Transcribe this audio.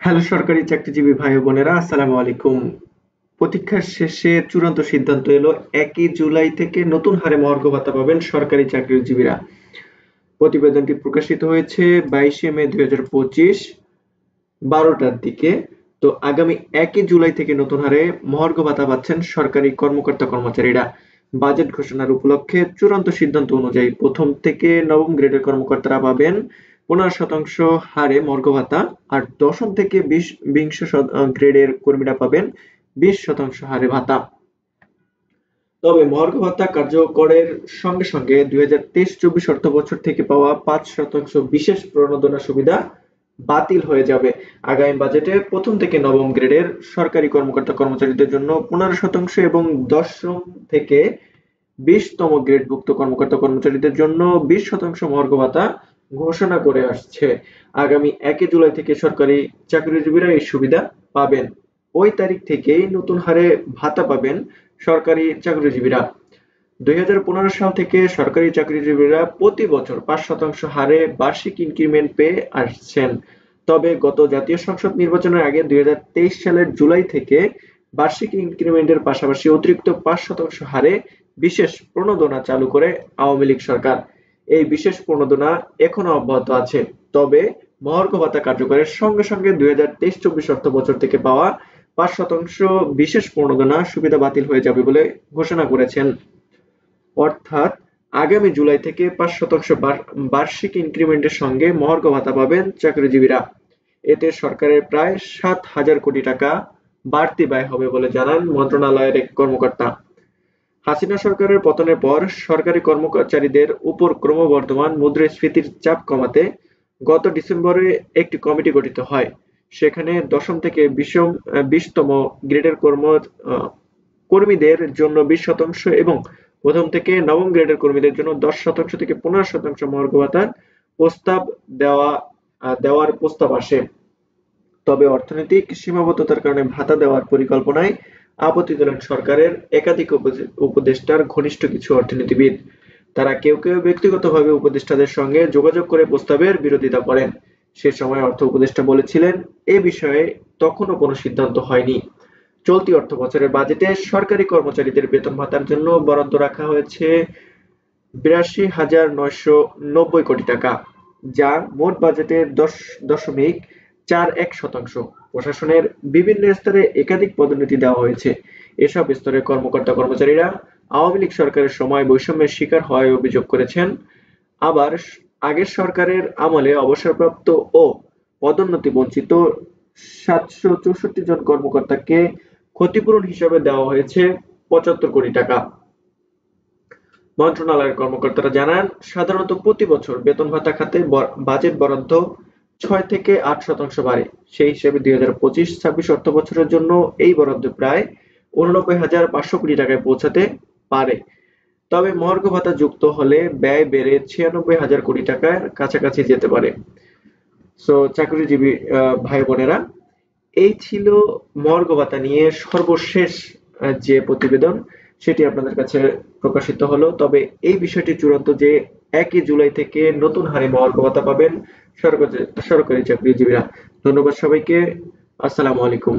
Hello সরকারি চাকরিজীবী ভাই ও বোনেরা, আসসালামু আলাইকুম। প্রতীক্ষার শেষে চূড়ান্ত সিদ্ধান্ত এলো, 1 জুলাই থেকে নতুন হারে মহার্ঘ ভাতা পাবেন সরকারি চাকরিজীবীরা। প্রতিবেদনটি প্রকাশিত হয়েছে 22শে মে 2025 12টার দিকে। তো আগামী 1 জুলাই থেকে নতুন হারে মহার্ঘ ভাতা পাচ্ছেন সরকারি কর্মকর্তা কর্মচারীরা। বাজেট ঘোষণার উপলক্ষে চূড়ান্ত সিদ্ধান্ত অনুযায়ী প্রথম থেকে নবম গ্রেডের কর্মকর্তারা পাবেন 15% হারে মহার্ঘ ভাতা, আর দশম থেকে বিংশ গ্রেডের কর্মীরা পাবেন 20% হারে ভাতা। তবে মহার্ঘ ভাতা কার্যকরের সঙ্গে সঙ্গে 2023-24 অর্থবছর থেকে পাওয়া 5% বিশেষ প্রণোদনা সুবিধা বাতিল হয়ে যাবে। আগামী বাজেটে প্রথম থেকে নবম গ্রেডের সরকারি কর্মকর্তা কর্মচারীদের জন্য 15% এবং দশম থেকে 20তম গ্রেডভুক্ত কর্মকর্তা কর্মচারীদের জন্য 20% মহার্ঘ ভাতা ঘোষণা করে আসছে। আগামী 1 জুলাই থেকে সরকারি চাকরিজীবীরা এই সুবিধা পাবেন। ওই তারিখ থেকেই নতুন হারে ভাতা পাবেন সরকারি চাকরিজীবীরা। 2015 সাল থেকে সরকারি চাকরিজীবীরা প্রতি বছর 5% হারে বার্ষিক ইনক্রিমেন্ট পেয়ে আসছেন। তবে গত জাতীয় সংসদ নির্বাচনের আগে 2023 সালের জুলাই থেকে বার্ষিক ইনক্রিমেন্টের পাশাপাশি অতিরিক্ত 5% হারে বিশেষ প্রণোদনা চালু করে আওয়ামী লীগ সরকার। এই বিশেষ প্রণোদনা এখনো অব্যাহত আছে। তবে মহার্ঘ ভাতা কার্যকরের সঙ্গে সঙ্গে 2023-24 অর্থবছর থেকে পাওয়া 5% বিশেষ প্রণোদনা সুবিধা বাতিল হয়ে যাবে বলে ঘোষণা করেছেন। অর্থাৎ আগামী জুলাই থেকে 5% বার্ষিক ইনক্রিমেন্টের সঙ্গে মহার্ঘ ভাতা পাবেন চাকরিজীবীরা। এতে সরকারের প্রায় 7,000 কোটি টাকা বাড়তি ব্যয় হবে বলে জানান মন্ত্রণালয়ের এক কর্মকর্তা। হাসিনা সরকারের পতনের পর সরকারি কর্মচারীদের উপর ক্রমবর্ধমান মুদ্রাস্ফীতির চাপ কমাতে গত ডিসেম্বরে একটি কমিটি গঠিত হয়। সেখানে দশম থেকে 20তম গ্রেডের কর্মীদের জন্য 20% এবং প্রথম থেকে নবম গ্রেডের কর্মীদের জন্য 10% থেকে 15% মহার্ঘ ভাতার প্রস্তাব দেওয়ার প্রস্তাব আসে। তবে অর্থনৈতিক সীমাবদ্ধতার কারণে ভাতা দেওয়ার পরিকল্পনায় আপত্তি তোলেন সরকারের একাধিক উপদেষ্টার ঘনিষ্ঠ কিছু অর্থনীতিবিদ। তারা কেউ কেউ ব্যক্তিগতভাবে উপদেষ্টাদের সঙ্গে যোগাযোগ করে প্রস্তাবের বিরোধিতা করেন। সে সময় অর্থ উপদেষ্টা বলেছিলেন, এ বিষয়ে তখনও কোনো সিদ্ধান্ত হয়নি। চলতি অর্থবছরের বাজেটে সরকারি কর্মচারীদের বেতন ভাতার জন্য বরাদ্দ রাখা হয়েছে 82,990 কোটি টাকা, যা মোট বাজেটের 10.41%। প্রশাসনের বিভিন্ন স্তরে একাধিক পদোন্নতি দেওয়া হয়েছে। এসব স্তরের কর্মকর্তা কর্মচারীরা আওয়ামী লীগ সরকারের সময় বৈষম্যের শিকার হওয়ার অভিযোগ করেছেন। আবার আগের সরকারের আমলে অবসরপ্রাপ্ত ও পদোন্নতি বঞ্চিত 764 জন কর্মকর্তাকে ক্ষতিপূরণ হিসেবে দেওয়া হয়েছে 75 কোটি টাকা। মন্ত্রণালয়ের কর্মকর্তারা জানান, সাধারণত প্রতি বছর বেতন ভাতা খাতে বাজেট বরাদ্দ 6 থেকে 8% বাড়ে। সেই হিসেবে 2025-26 অর্থবছরের জন্য এই বরাদ্দ প্রায় 89,500 কোটি টাকায় পৌঁছাতে পারে। তবে মহার্ঘ ভাতা যুক্ত হলে ব্যয় বেড়ে 96,000 কোটি টাকার কাছাকাছি যেতে পারে। সো চাকরিজীবী ভাই বোনেরা, এই ছিল মহার্ঘ ভাতা নিয়ে সর্বশেষ যে প্রতিবেদন, সেটি আপনাদের কাছে প্রকাশিত হলো। তবে এই বিষয়টি চূড়ান্ত যে 1 জুলাই থেকে নতুন হারে মহার্ঘ ভাতা পাবেন সরকারি চাকরিজীবীরা। ধন্যবাদ সবাইকে। আসসালামু আলাইকুম।